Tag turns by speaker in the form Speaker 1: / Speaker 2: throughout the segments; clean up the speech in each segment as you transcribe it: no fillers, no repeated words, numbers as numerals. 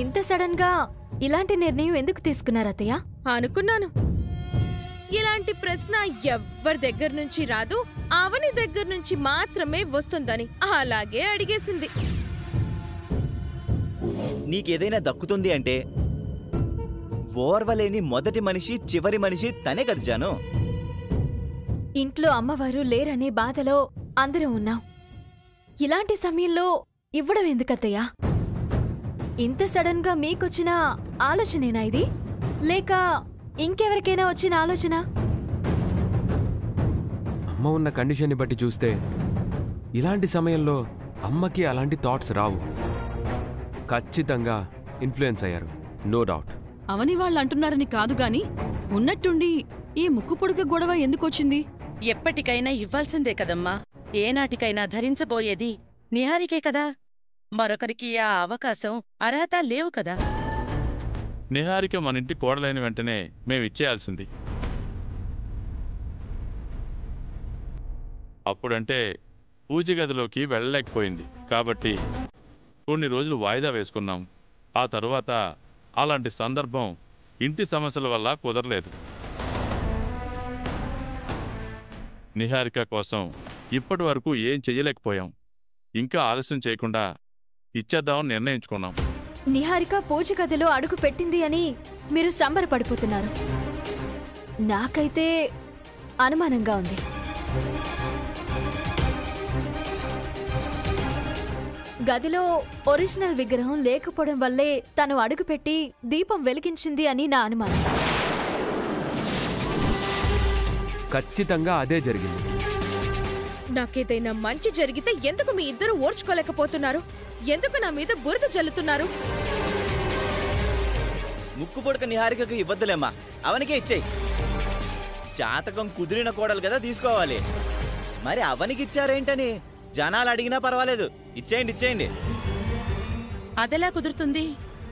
Speaker 1: ఇంత సడన్ గా ఇలాంటి నిర్ణయం ఎందుకు తీసుకున్నారతయ్య?
Speaker 2: అనుకున్నాను ఇలాంటి ప్రశ్న ఎవ్వరి దగ్గర నుంచి రాదు, అవని దగ్గర నుంచి మాత్రమే వస్తుందని. అలాగే అడిగేసింది.
Speaker 3: నీకేదైనా దక్కుతుంది అంటే ఓర్వలేని మొదటి మనిషి చివరి మనిషి తనే కదా జాను.
Speaker 1: ఇంట్లో అమ్మవారు లేరనే బాధలో అందరం ఉన్నాం. ఇలాంటి సమయంలో ఇవ్వడం ఎందుకత్తయ్యా? ఇంత సడన్ గా మీకొచ్చిన ఆలోచనేనా ఇది, లేక ఇంకెవరికైనా వచ్చిన ఆలోచన?
Speaker 4: అమ్మ ఉన్న కండిషన్ని బట్టి చూస్తే ఇలాంటి సమయంలో అమ్మకి అలాంటి థాట్స్ రావు. ఖచ్చితంగా ఇన్ఫ్లుయెన్స్ అయ్యారు, నో డౌట్.
Speaker 5: అవని వాళ్ళు అంటున్నారని కాదు గాని ఉన్నట్టుండి ఈ ముక్కు పొడుగు గొడవ ఎందుకొచ్చింది?
Speaker 6: ఎప్పటికైనా ఇవ్వాల్సిందే కదమ్మా. ఏనాటికైనా ధరించబోయేది నిహారికే కదా. మరొకరికి ఆ అవకాశం అర్హత లేవు కదా.
Speaker 7: నిహారిక మన ఇంటి కోడలైన వెంటనే మేమిచ్చేయాల్సింది. అప్పుడంటే పూజ గదిలోకి వెళ్ళలేకపోయింది కాబట్టి కొన్ని రోజులు వాయిదా వేసుకున్నాం. ఆ తరువాత అలాంటి సందర్భం ఇంటి సమస్యల వల్ల కుదరలేదు. నిహారిక కోసం ఇప్పటి వరకు ఏం చెయ్యలేకపోయాం. ఇంకా ఆలస్యం చేయకుండా ఇచ్చేద్దామని నిర్ణయించుకున్నాం.
Speaker 1: నిహారిక పూజ గదిలో అడుగు పెట్టింది అని మీరు సంబరపడిపోతున్నారు. నాకైతే అనుమానంగా ఉంది. గదిలో ఒరిజినల్ విగ్రహం లేకపోవడం వల్లే తను అడుగుపెట్టి దీపం వెలిగించింది అని నా అనుమానం.
Speaker 4: ఖచ్చితంగా అదే జరిగింది.
Speaker 2: నాకేదైనా మంచి జరిగితే ఎందుకు మీ ఇద్దరు ఓర్చుకోలేకపోతున్నారు? ఎందుకు నా మీద బురద జల్లుతున్నారు?
Speaker 3: ముక్కు పొడక నిహారికకు ఇవ్వద్దులేమ్మా, అవనికే ఇచ్చేయి. జాతకం కుదిరిన కోడలు కదా తీసుకోవాలి. మరి అవనికి ఇచ్చారేంటని జనాలు అడిగినా పర్వాలేదు, ఇచ్చేయండి.
Speaker 6: అదెలా కుదురుతుంది?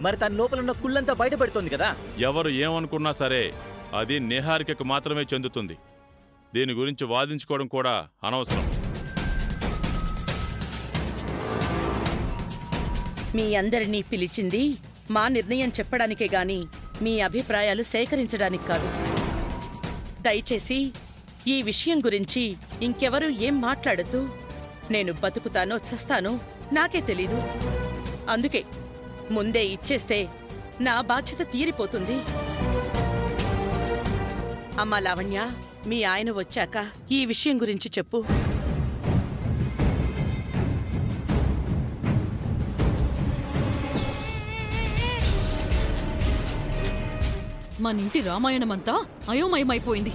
Speaker 3: మరి తన లోపల ఉన్న కుళ్ళంతా బయటపడుతుంది కదా.
Speaker 7: ఎవరు ఏమనుకున్నా సరే అది నిహారికకు మాత్రమే చెందుతుంది. దీని గురించి వాదించుకోవడం కూడా అనవసరం.
Speaker 6: మీ అందరినీ పిలిచింది మా నిర్ణయం చెప్పడానికే గాని మీ అభిప్రాయాలు సేకరించడానికి కాదు. దయచేసి ఈ విషయం గురించి ఇంకెవరూ ఏం మాట్లాడద్దు. నేను బతుకుతానో చస్తానో నాకే తెలీదు. అందుకే ముందే ఇచ్చేస్తే నా బాధ్యత తీరిపోతుంది. అమ్మా లావణ్య, మీ ఆయన వచ్చాక ఈ విషయం గురించి చెప్పు.
Speaker 5: మనింటి రామాయణమంతా అయోమయమైపోయింది.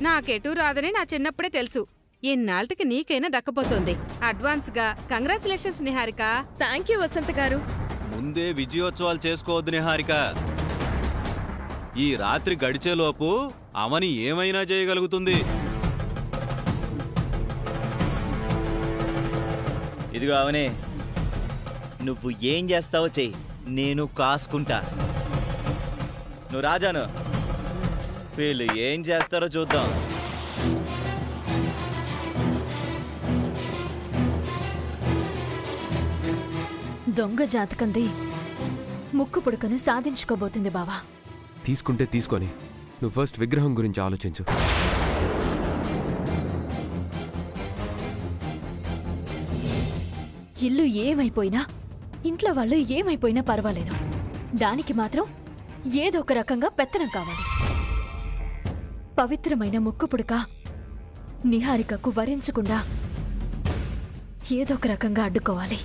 Speaker 2: నాకెటూ రాదని నా చిన్నప్పుడే తెలుసు. ఇన్నాళ్ళకి నీకైనా దక్కపోతుంది. అడ్వాన్స్ గా కంగ్రాచులేషన్స్ నిహారిక. థ్యాంక్ యూ వసంత గారు.
Speaker 8: ముందే విజయోత్సవాలు చేసుకోవద్దు నిహారిక. ఈ రాత్రి గడిచేలోపు అవని ఏమైనా చేయగలుగుతుంది.
Speaker 3: ఇదిగో అవనే, నువ్వు ఏం చేస్తావో చెయ్యి, నేను కాసుకుంటా. నువ్వు రాజాను, వీళ్ళు ఏం చేస్తారో చూద్దాం.
Speaker 1: దొంగ జాతకంది ముక్కు పుడకను సాధించుకోబోతుంది బావా.
Speaker 4: తీసుకుంటే తీసుకొని నువ్వు ఫస్ట్ విగ్రహం గురించి ఆలోచించు.
Speaker 1: ఇల్లు ఏమైపోయినా, ఇంట్లో వాళ్ళు ఏమైపోయినా పర్వాలేదు, దానికి మాత్రం ఏదో ఒక రకంగా పెత్తనం కావాలి. పవిత్రమైన ముక్కు పుడక నిహారికకు వరించకుండా ఏదో ఒక రకంగా అడ్డుకోవాలి.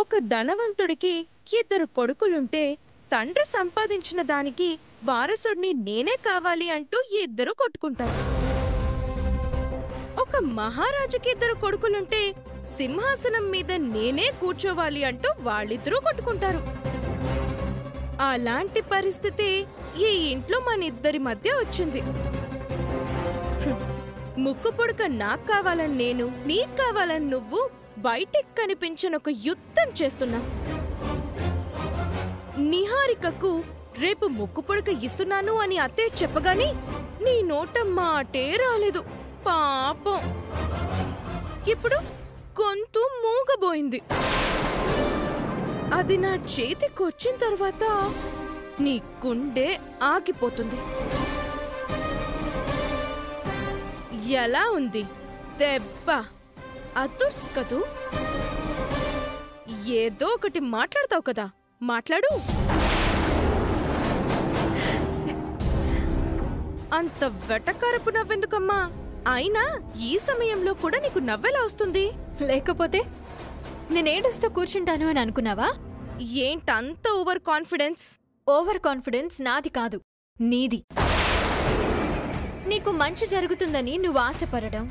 Speaker 2: ఒక ధనవంతుడికి ఇద్దరు కొడుకులుంటే తండ్రి సంపాదించిన దానికి వారసుడిని నేనే కావాలి అంటూ ఇద్దరు కొట్టుకుంటారు. ఒక ఒక మహారాజుకి 2 కొడుకులుంటే సింహాసనం మీద నేనే కూర్చోవాలి అంటూ వాళ్ళిద్దరూ కొట్టుకుంటారు. అలాంటి పరిస్థితి ఈ ఇంట్లో మనిద్దరి మధ్య వచ్చింది. ముక్కు పుడక నాకు కావాలని నేను, నీకు కావాలని నువ్వు బయటికి కనిపించిన ఒక యుద్ధం చేస్తున్నా. నిహారికకు రేపు ముక్కు పుడక ఇస్తున్నాను అని అత్తయ్య చెప్పగాని నీ నోట మాటే రాలేదు పాపం. ఇప్పుడు గొంతు మూగబోయింది. అది నా చేతికొచ్చిన తర్వాత నీ గుండె ఆగిపోతుంది. ఎలా ఉంది దెబ్బ? అదుర్స్ కదూ. ఏదో ఒకటి మాట్లాడతావు కదా, మాట్లాడు. అంత వెటకారపు నవ్వెందుకమ్మా? అయినా ఈ సమయంలో కూడా నీకు నవ్వెలా వస్తుంది?
Speaker 1: లేకపోతే నేనేడుస్తూ కూర్చుంటాను అని అనుకున్నావా?
Speaker 2: ఏంటంత ఓవర్ కాన్ఫిడెన్స్?
Speaker 1: ఓవర్ కాన్ఫిడెన్స్ నాది కాదు, నీది. నీకు మంచి జరుగుతుందని నువ్వు ఆశపడడం,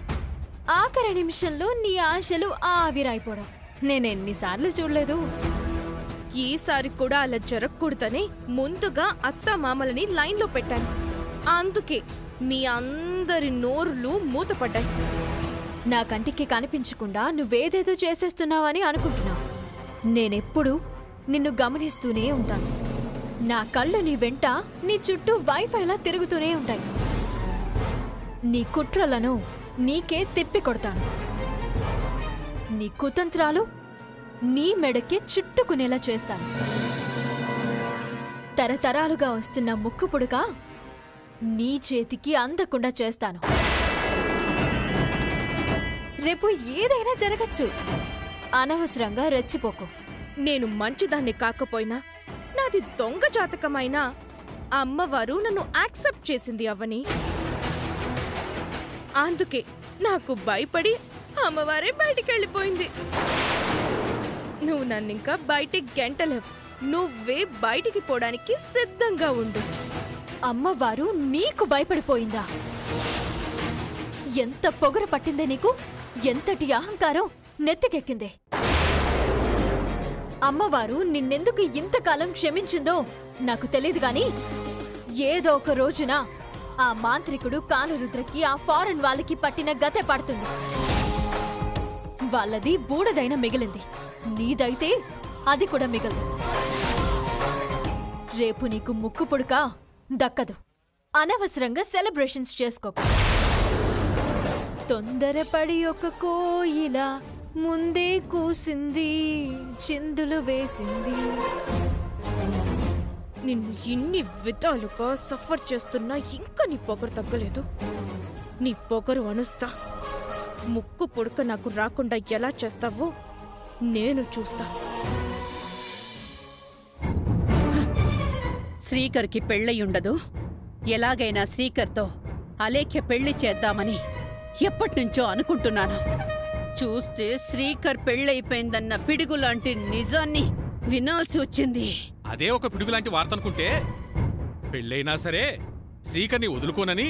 Speaker 1: ఆఖరి నిమిషంలో నీ ఆశలు ఆవిరైపోవడం నేనెన్నిసార్లు చూడలేదు.
Speaker 2: ఈసారి కూడా అలా జరగకూడదని ముందుగా అత్తామామలని లైన్లో పెట్టాను. అందుకే మీ అందరి నోరులు మూతపడ్డాయి.
Speaker 1: నా కంటికి కనిపించకుండా నువ్వేదేదో చేసేస్తున్నావని అనుకుంటున్నావు. నేనెప్పుడూ నిన్ను గమనిస్తూనే ఉంటాను. నా కళ్ళు నీ వెంట, నీ చుట్టూ వైఫైలా తిరుగుతూనే ఉంటాయి. నీ కుట్రలను నీకే తిప్పి కొడతాను. నీ కుతంత్రాలు నీ మెడకే చుట్టుకునేలా చేస్తాను. తరతరాలుగా వస్తున్న ముక్కు పుడక నీ చేతికి అందకుండా చేస్తాను. రేపు ఏదైనా జరగచ్చు. అనవసరంగా రెచ్చిపోకు.
Speaker 2: నేను మంచిదాన్ని కాకపోయినా, నాది దొంగ జాతకమైనా అమ్మవారు నన్ను యాక్సెప్ట్ చేసింది అవని. అందుకే నాకు భయపడి అమ్మవారే బయటికెళ్ళిపోయింది. నువ్వు నన్నింకా బయటికి గెంటలేవు. నువ్వే బయటికి పోవడానికి సిద్ధంగా ఉండు.
Speaker 1: అమ్మవారు నీకు భయపడిపోయిందా? ఎంత పొగరు పట్టిందే నీకు? ఎంతటి అహంకారం నెత్తికెక్కిందే? అమ్మవారు నిన్నెందుకు ఇంతకాలం క్షమించిందో నాకు తెలీదు గాని, ఏదో ఒక రోజున ఆ మాంత్రికుడు కాలరుద్రకి ఆ ఫారెన్ వాళ్ళకి పట్టిన గతే పడుతుంది. వాళ్ళది బూడదైన మిగిలింది, నీదైతే అది కూడా మిగలదు. రేపు నీకు ముక్కు పుడక దక్కదు. అనవసరంగా సెలబ్రేషన్స్ చేసుకోకు. తొందరపడి ఒక కోయిల ముందే కూసింది, చిందులు వేసింది.
Speaker 2: నిన్ను ఇన్ని విధాలుగా సఫర్ చేస్తున్నా ఇంకా నీ పొగరు తగ్గలేదు. నీ పొగరు అనుస్తా. ముక్కు పుడక నాకు రాకుండా ఎలా చేస్తావో నేను చూస్తా.
Speaker 9: శ్రీకర్కి పెళ్ళయ్యుండదు. ఎలాగైనా శ్రీకర్తో అలేఖ్య పెళ్లి చేద్దామని ఎప్పటినుంచో అనుకుంటున్నాను. చూస్తే శ్రీకర్ పెళ్ళైపోయిందన్న పిడుగులాంటి నిజాన్ని వినాల్సి వచ్చింది.
Speaker 10: అదే ఒక పిడుగులాంటి వార్త అనుకుంటే, పెళ్ళైనా సరే శ్రీకర్ని వదులుకోనని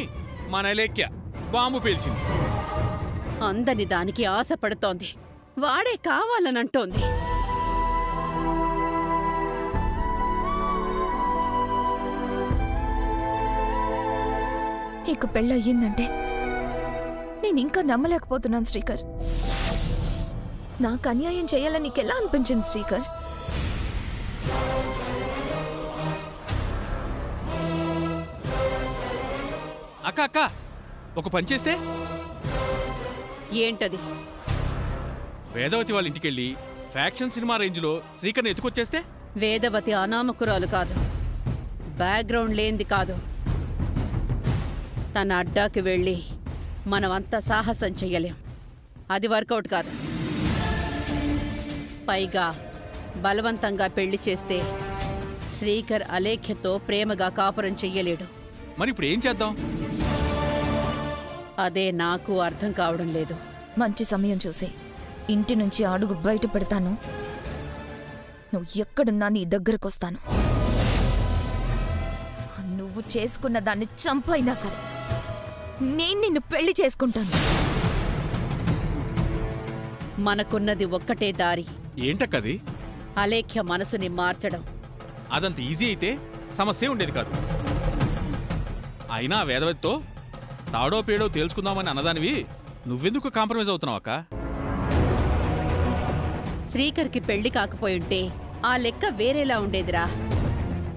Speaker 10: మన అలేఖ్య బాంబు పేల్చింది.
Speaker 9: అందని దానికి ఆశపడుతోంది. వాడే కావాలనంటోంది.
Speaker 11: నీకు పెళ్ళయ్యిందంటే నేనింకా నమ్మలేకపోతున్నాను శ్రీకర్. నాకు అన్యాయం చేయాలని నీకెలా అనిపించింది శ్రీకర్?
Speaker 10: అక్క అక్క ఒక పని చేస్తే?
Speaker 9: ఏంటది?
Speaker 10: వేదవతి వాళ్ళ ఇంటికెళ్ళి ఫ్యాక్షన్ సినిమా రేంజ్లో శ్రీకర్ని ఎత్తుకొచ్చేస్తే?
Speaker 9: వేదవతి అనామకురాలు కాదు, బ్యాక్గ్రౌండ్ లేనిది కాదు. తన అడ్డాకి వెళ్ళి మనమంతా సాహసం చెయ్యలేం. అది వర్కౌట్ కాదు. పైగా బలవంతంగా పెళ్లి చేస్తే శ్రీకర్ అలేఖ్యతో ప్రేమగా కాపురం చెయ్యలేడు.
Speaker 10: మరి ఇప్పుడు ఏం చేద్దాం?
Speaker 9: అదే నాకు అర్థం కావడం లేదు.
Speaker 11: మంచి సమయం చూసి ఇంటి నుంచి అడుగు బయట పెడతాను. నువ్వు ఎక్కడున్నా నీ దగ్గరకొస్తాను. నువ్వు చేసుకున్న దాన్ని చంపైనా సరే నేను నిన్ను పెళ్లి చేసుకుంటాను.
Speaker 9: మనకున్నది ఒక్కటే దారి.
Speaker 10: ఏంటక్కది?
Speaker 9: అలేఖ్య మనసుని మార్చడం.
Speaker 10: అదంత ఈజీ అయితే సమస్య ఉండేది కాదు. అయినా వేదవతితో తాడో పేడో తేల్చుకుందామని అన్నదానివి నువ్వెందుకు కాంప్రమైజ్ అవుతున్నావు అక్క?
Speaker 9: శ్రీకర్కి పెళ్లి కాకపోయుంటే ఆ లెక్క వేరేలా ఉండేదిరా.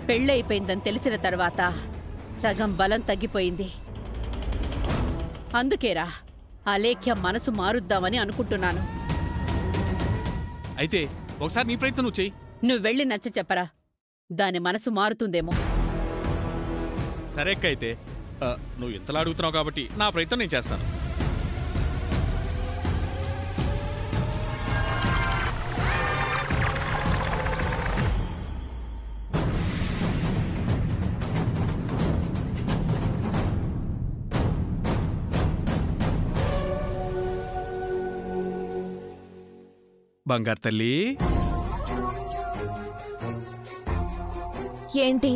Speaker 9: పెళ్ళైపోయిందని తెలిసిన తర్వాత సగం బలం తగ్గిపోయింది. అందుకేరా అలేఖ్య మనసు మారుద్దామని అనుకుంటున్నాను.
Speaker 10: అయితే ఒకసారి నీ ప్రయత్నం నువ్వు చెయ్యి.
Speaker 9: నువ్వు వెళ్ళి నచ్చ చెప్పరా, దాని మనసు మారుతుందేమో.
Speaker 10: సరే అక్క, అయితే నువ్వు ఇంతలా అడుగుతున్నావు కాబట్టి నా ప్రయత్నం నేను చేస్తాను. బంగారు తల్లి,
Speaker 11: ఏంటి?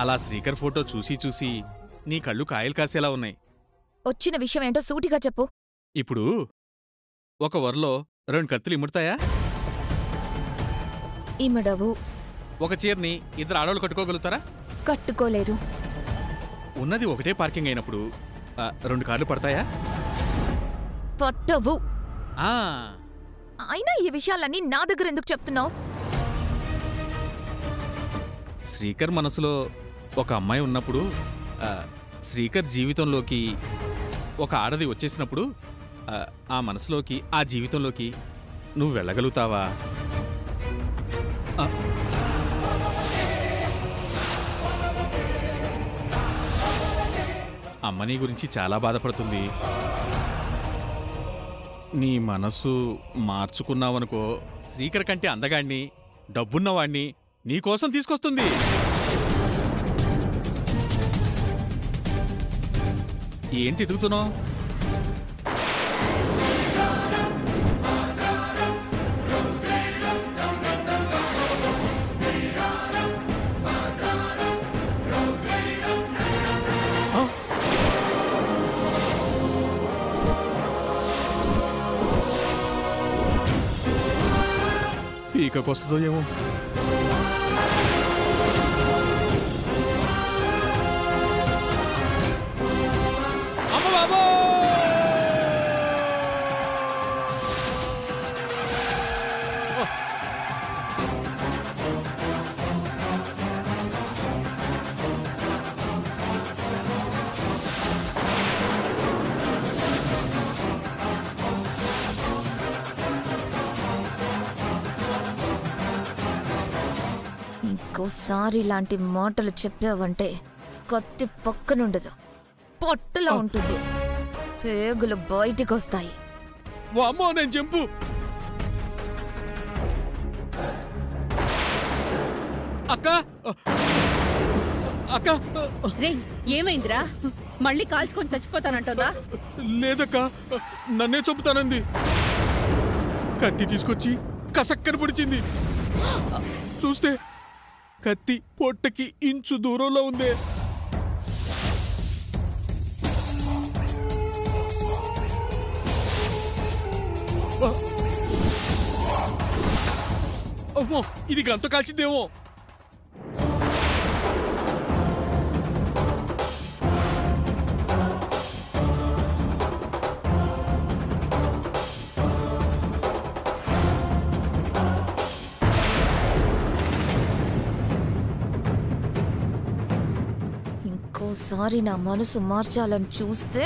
Speaker 10: అలా శ్రీకర్ ఫోటో చూసి చూసి నీ కళ్ళు కాయలు కాసేలా ఉన్నాయి.
Speaker 11: వచ్చిన విషయం ఏంటో సూటిగా చెప్పు.
Speaker 10: ఇప్పుడు ఒక వరలో 2 కత్తులు ఇముడతాయా?
Speaker 11: ఇమడవు.
Speaker 10: ఒక చీరని 2 ఆడవాళ్ళు కట్టుకోగలుగుతారా?
Speaker 11: కట్టుకోలేరు.
Speaker 10: ఉన్నది ఒకటే పార్కింగ్ అయినప్పుడు 2 కార్లు పడతాయా?
Speaker 11: పట్టవు.
Speaker 10: ఆ
Speaker 11: అయినా ఈ విషయాలన్నీ నా దగ్గర ఎందుకు చెప్తున్నావు?
Speaker 10: శ్రీకర్ మనసులో ఒక అమ్మాయి ఉన్నప్పుడు, శ్రీకర్ జీవితంలోకి ఒక ఆడది వచ్చేసినప్పుడు ఆ మనసులోకి, ఆ జీవితంలోకి నువ్వు వెళ్ళగలుగుతావా? అమ్మ నీ గురించి చాలా బాధపడుతుంది. నీ మనసు మార్చుకున్నావనుకో, శ్రీకర్ కంటే అందగాణ్ణి, డబ్బున్నవాణ్ణి నీకోసం తీసుకొస్తుంది. ఏంటి ఎదుగుతున్నావు? పీకకొస్తుందో ఏమో.
Speaker 11: ఇంకోసారి ఇలాంటి మాటలు చెప్పావంటే కత్తి పక్కనుండదు, పొట్టలా ఉంటుంది, పేగులు బయటికి వస్తాయి.
Speaker 10: వామ్మో, నేను చెంపు. అక్క అక్క,
Speaker 9: రే ఏమైందిరా? మళ్ళీ కాల్చుకొని చచ్చిపోతానంటుందా?
Speaker 10: లేదక్క, నన్నే చంపుతానంది. కత్తి తీసుకొచ్చి కసక్కని పొడిచింది. చూస్తే కత్తి పొట్టకి ఇంచు దూరంలో ఉంది. అమ్మో, ఇది గంత కాల్చిందేమో.
Speaker 11: ఇంకోసారి నా మనసు మార్చాలని చూస్తే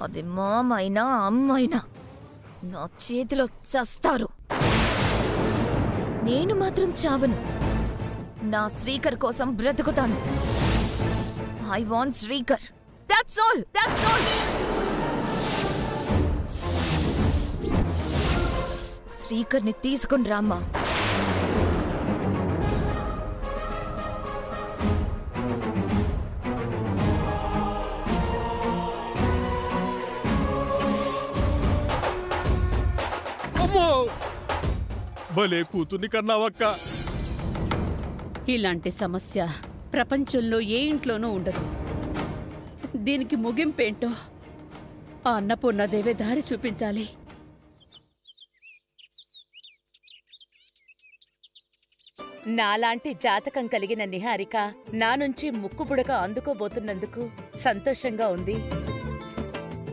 Speaker 11: అది మామైనా అమ్మైనా నా చేతిలో చస్తారు. నేను మాత్రం చావను. నా శ్రీకర్ కోసం బ్రతుకుతాను. I want Srikar. That's all. That's all. శ్రీకర్ని తీసుకుని రామ్మా.
Speaker 10: భలే కూతుర్ని కన్నావక్క.
Speaker 9: ఇలాంటి సమస్య ప్రపంచంలో ఏ ఇంట్లోనూ ఉండదు. దీనికి ముగింపేంటో ఆ అన్నపూర్ణదేవే దారి చూపించాలి.
Speaker 6: నాలాంటి జాతకం కలిగిన నిహారిక నా నుంచి ముక్కుపుడక అందుకోబోతున్నందుకు సంతోషంగా ఉంది.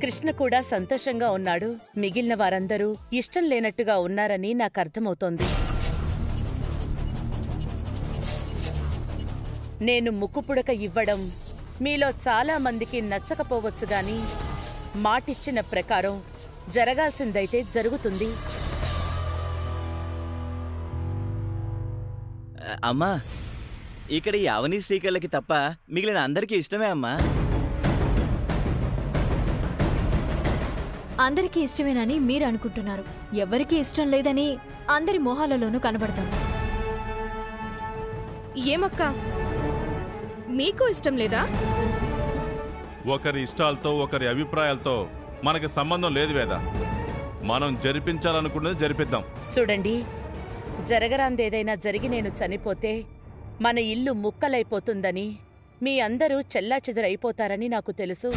Speaker 6: కృష్ణ కూడా సంతోషంగా ఉన్నాడు. మిగిలిన వారందరూ ఇష్టం లేనట్టుగా ఉన్నారని నాకర్థమవుతోంది. నేను ముక్కుపుడక ఇవ్వడం మీలో చాలా మందికి నచ్చకపోవచ్చు గాని మాటిచ్చిన ప్రకారం జరగాల్సిందైతే జరుగుతుంది.
Speaker 3: అమ్మా, ఇక్కడ ఈ అవని శ్రీకర్లకి తప్ప మిగిలిన అందరికీ ఇష్టమే అమ్మా.
Speaker 1: అందరికీ ఇష్టమేనని మీరు అనుకుంటున్నారు. ఎవరికీ ఇష్టం లేదని అందరి మొహాలలోనూ కనబడుతుంది.
Speaker 2: ఏమక్క, మీకు ఇష్టం లేదా?
Speaker 7: ఒకరి ఇష్టాలతో ఒకరి అభిప్రాయాలతో మనకి సంబంధం లేదు వేద. మనం జరిపించాలనుకున్నది జరిపిద్దాం.
Speaker 6: చూడండి, జరగరాందేదైనా జరిగి నేను చనిపోతే మన ఇల్లు ముక్కలైపోతుందని, మీ అందరూ చెల్లాచెదురైపోతారని నాకు తెలుసు.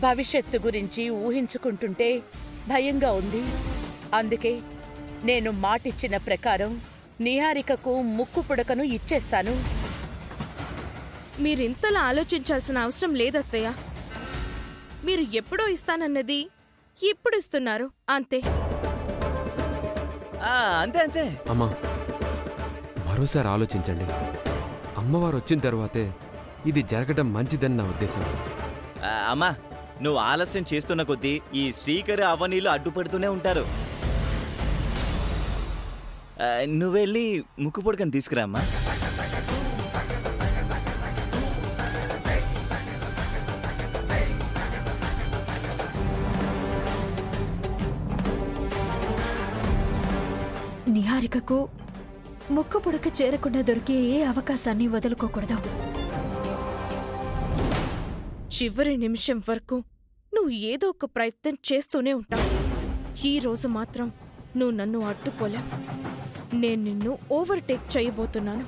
Speaker 6: భవిష్యత్తు గురించి ఊహించుకుంటుంటే భయంగా ఉంది. అందుకే నేను మాటిచ్చిన ప్రకారం నిహారికకు ముక్కుపుడకను ఇచ్చేస్తాను.
Speaker 2: మీరింతలా ఆలోచించాల్సిన అవసరం లేదత్తయ్య. మీరు ఎప్పుడో ఇస్తానన్నది ఇప్పుడు ఇస్తున్నారు, అంతే.
Speaker 3: అంతే అంతే.
Speaker 4: అమ్మా, మరోసారి ఆలోచించండి. అమ్మవారు వచ్చిన తర్వాతే ఇది జరగడం మంచిదని నా ఉద్దేశం.
Speaker 3: అమ్మా, నువ్వు ఆలస్యం చేస్తున్న కొద్దీ ఈ శ్రీకర్ అవనీలు అడ్డుపడుతూనే ఉంటారు. నువ్వెళ్ళి ముక్కు పొడకని తీసుకురా అమ్మా.
Speaker 1: నిహారికకు ముక్కు పుడక చేరకుండా దొరికే ఏ అవకాశాన్ని వదులుకోకూడదు.
Speaker 2: చివరి నిమిషం వరకు నువ్వు ఏదో ఒక ప్రయత్నం చేస్తూనే ఉంటావు. ఈ రోజు మాత్రం నువ్వు నన్ను అడ్డుకోలేవు. నేను నిన్ను ఓవర్టేక్ చేయబోతున్నాను.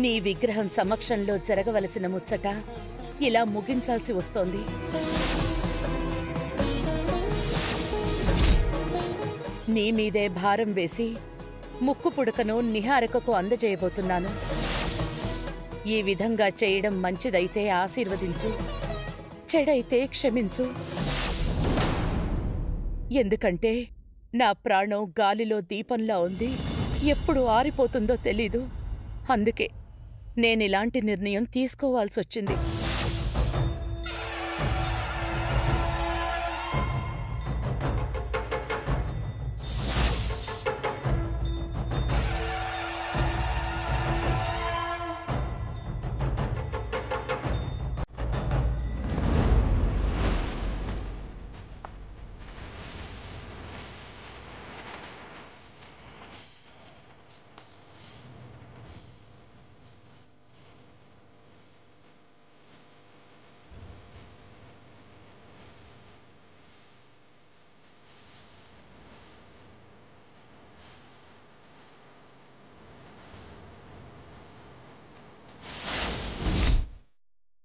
Speaker 6: నీ విగ్రహం సమక్షంలో జరగవలసిన ముచ్చట ఇలా ముగించాల్సి వస్తోంది. నీ మీదే భారం వేసి ముక్కు పుడకను నిహారికకు అందజేయబోతున్నాను. ఈ విధంగా చేయడం మంచిదైతే ఆశీర్వదించు, చెడైతే క్షమించు. ఎందుకంటే నా ప్రాణం గాలిలో దీపంలా ఉంది, ఎప్పుడు ఆరిపోతుందో తెలీదు. అందుకే నేనిలాంటి నిర్ణయం తీసుకోవాల్సొచ్చింది.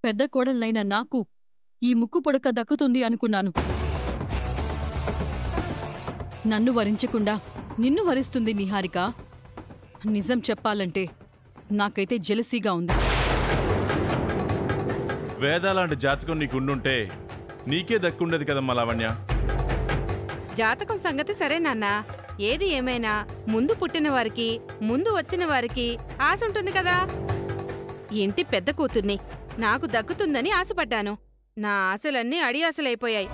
Speaker 5: పెద్ద కోడలైన నాకు ఈ ముక్కు పొడక దక్కుతుంది అనుకున్నాను. నన్ను వరించకుండా నిన్ను వరిస్తుంది నిహారిక. నిజం చెప్పాలంటే నాకైతే జెలసీగా ఉంది.
Speaker 7: వేదాలాంటి జాతకం నీకుండుంటే నీకే దక్కుండేది కదమ్మా లావణ్య.
Speaker 12: జాతకం సంగతి సరే నాన్నా, ఏది ఏమైనా ముందు పుట్టిన వారికి, ముందు వచ్చిన వారికి ఆశ ఉంటుంది కదా. ఇంటి పెద్ద కూతుర్ని, నాకు దక్కుతుందని ఆశపడ్డాను. నా ఆశలన్నీ అడియాసలైపోయాయి.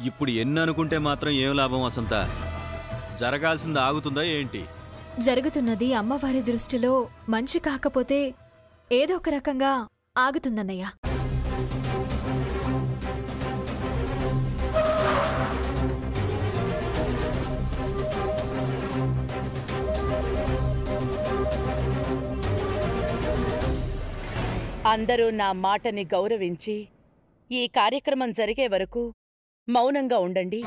Speaker 8: ఇప్పుడు ఎన్ని అనుకుంటే మాత్రం ఏం లాభం వసంత? జరగాల్సింది ఆగుతుందా ఏంటి?
Speaker 1: జరుగుతున్నది అమ్మవారి దృష్టిలో మంచి కాకపోతే ఏదో ఒక రకంగా ఆగుతుందన్నయ్య.
Speaker 6: అందరూ నా మాటని గౌరవించి ఈ కార్యక్రమం జరిగే వరకు మౌనంగా ఉండండి.